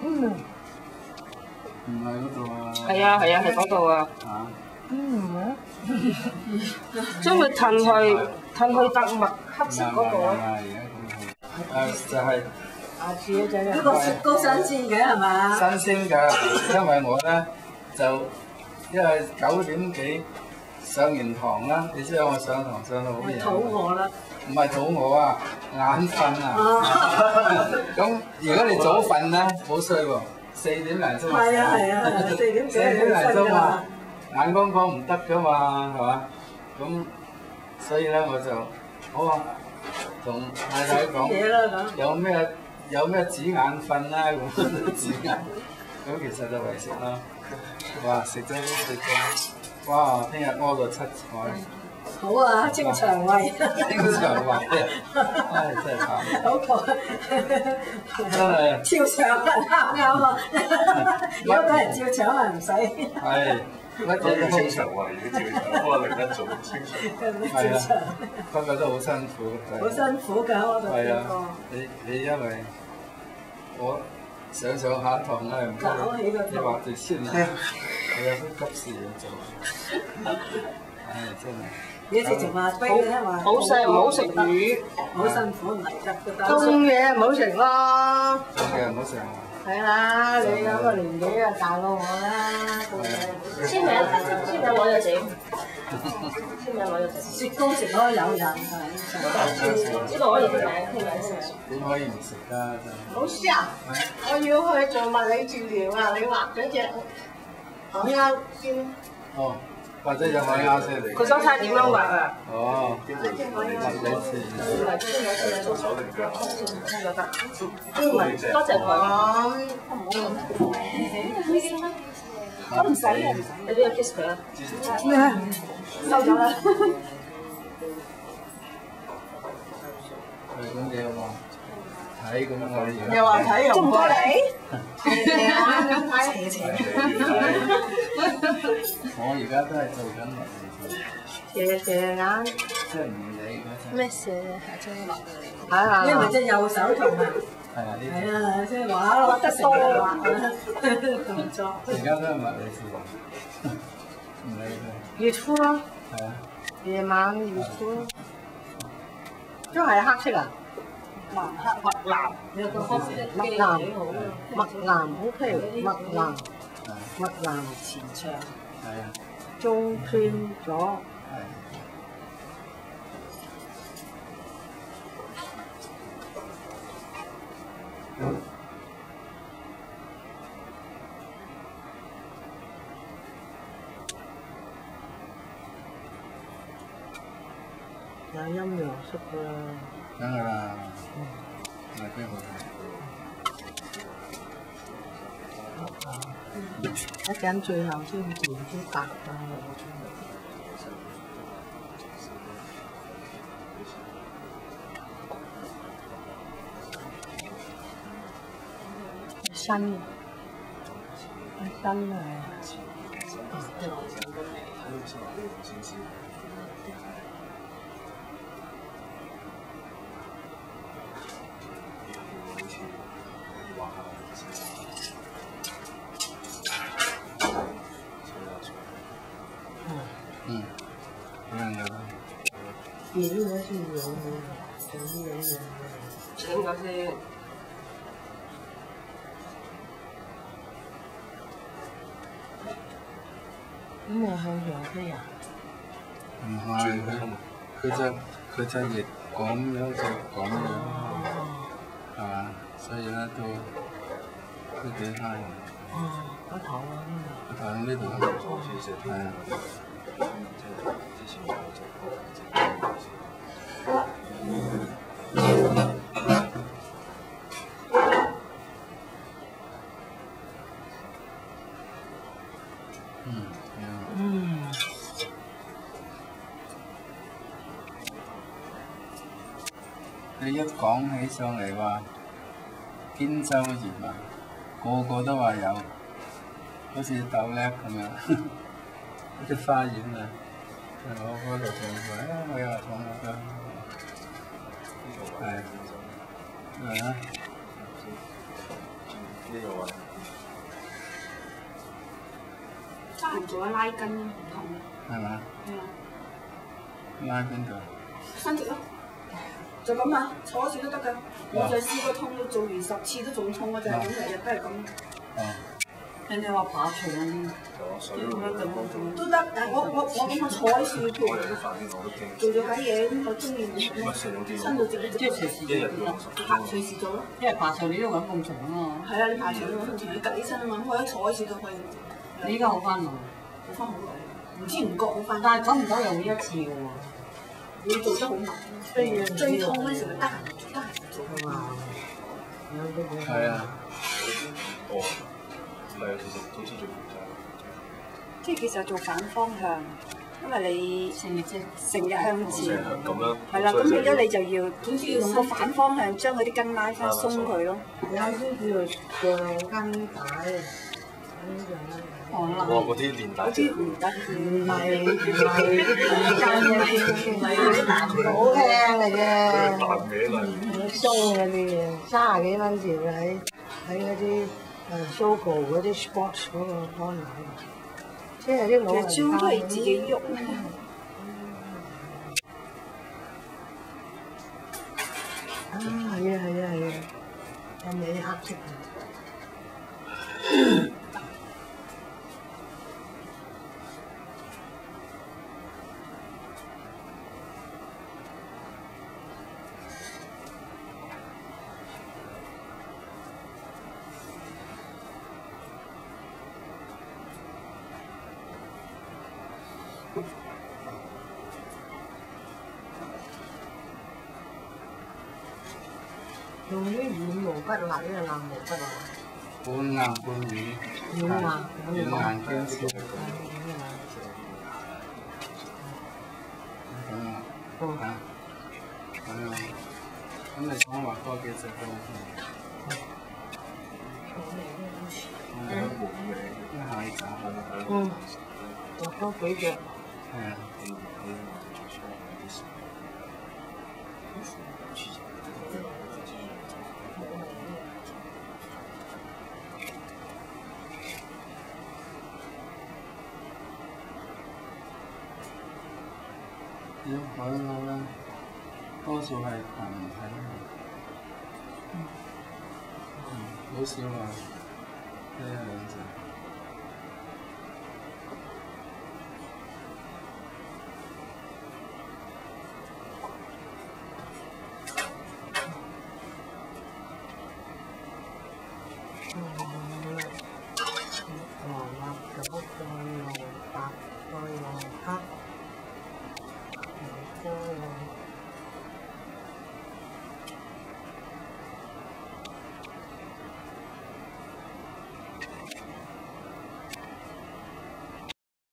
嗯。唔係嗰度啊。係啊係啊，係嗰度啊。嚇。嗯。將佢褪去特麥黑色嗰度啊。就係。下次嗰陣。呢個雪糕新鮮嘅係嘛？新鮮㗎，因為我咧就因為9點幾上完堂啦，你知道我上堂上到好夜。肚餓啦。唔係肚餓啊，眼瞓啊。咁如果你早瞓咧，好衰喎，4點零鐘。係啊，4點幾4點零鐘啊，眼光光唔得㗎嘛，係嘛？咁所以咧我就好啊，同太太講有咩止眼瞓啦咁止眼，咁其實就為食啦。哇！食咗，哇！聽日屙到7彩。好啊，清腸胃。清腸胃，唉，真係慘。好過。真係。照腸啱啊！如果俾人照腸啊，唔使。係。乜嘢都清腸胃，如果照腸，我另一種清腸。係啊。不過都好辛苦。好辛苦㗎，我哋係啊，你因為我上下堂咧，唔該，你話住先啦，我有啲急事要做。唉，真係。你直情話俾佢聽話。好食唔好食魚，好辛苦唔嚟得。凍嘢唔好食咯。凍嘢唔好食啊！係啦，你咁個年紀啊，大過我啦。簽名攞咗整。簽名攞咗整。雪糕食開有人係。呢個可以簽名先。點可以唔食㗎？真係。老師啊，我要去做物理治療啊！你畫咗隻海鷗先。哦，或者隻海鷗先嚟。佢想睇點樣畫啊？哦，物理治療。多謝佢。咁唔使啊，你都要 kiss 佢啦。咩啊？收咗啦。係咁幾好嘛？睇咁我哋又話睇又唔過嚟。我而家都係做緊物理治療。斜眼。即係唔理嗰陣。咩斜下張落嚟？啊！因為隻右手痛啊。係啊，呢啲。係啊，即係畫得多畫動作。而家都係物理治療，唔理佢。月初咯。係啊。夜晚月初咯。都係黑色啊？墨藍，有個黑色墨藍幾好啊！墨藍 OK，墨藍前場。係啊。中偏咗。係。有陰陽色㗎啦。梗係啦，唔係邊個睇？一陣最後先變啲白㗎。新啊！嗯，咁樣嘅啦。點咗先有嘅，整啲嘢嘅。整咗先。咁你向上飛啊？唔係，佢就亦咁樣就咁樣，係嘛？所以咧都幾慳嘅。哦，個頭啊呢度。個頭喺呢度。係啊。你一講起上嚟話肩周炎啊，個個都話有，好似豆叻咁樣，好似花園啊，我嗰度做過，我又痛啊，係啊，呢個做下拉筋唔痛嘅。係嘛？係啊，拉邊度？伸直咯，就咁啊，坐住都得㗎。我就試過痛到做完10次都仲痛，我就係咁日日都係咁。哦。人哋話爬牆嗰啲，都得，但係我咁樣坐喺樹度，做咗下嘢，我中意伸到直即係隨時隨時做咯。因為爬牆你都揾咁長啊嘛。係啊，你爬牆都揾咁長，你趌起身啊嘛，我一坐喺樹度可以。你依家好翻喎？好翻好耐，唔知唔覺好翻。但係久唔久又會一次嘅喎。會做得好慢，最痛嗰時咪得閒做㗎嘛。係啊。哦，係啊，其實好似做即係其實做反方向，因為你成日向前，咁樣。係啦，咁變咗你就要用個反方向將嗰啲筋拉翻鬆佢咯。有啲叫做橡筋帶，哇！嗰啲連帶嗰啲唔得，唔係橡筋嘅，唔係嗰啲好輕嘅啫，彈嘢嚟。鬆嗰啲嘢，30幾蚊條喺嗰啲Sogo 嗰啲 Sports 嗰個安買，即係啲老人家其實主要都係自己喐。啊，係啊，有尾黑色嘅。用啲軟毛筆畫呢個硬毛筆啊？半硬半軟。軟硬兼施。咁啊。嚇。咁樣。咁你想畫多幾隻都 OK。一下就。畫多幾隻。係啊。要海鷗咧，多數係群體，好少話一兩隻。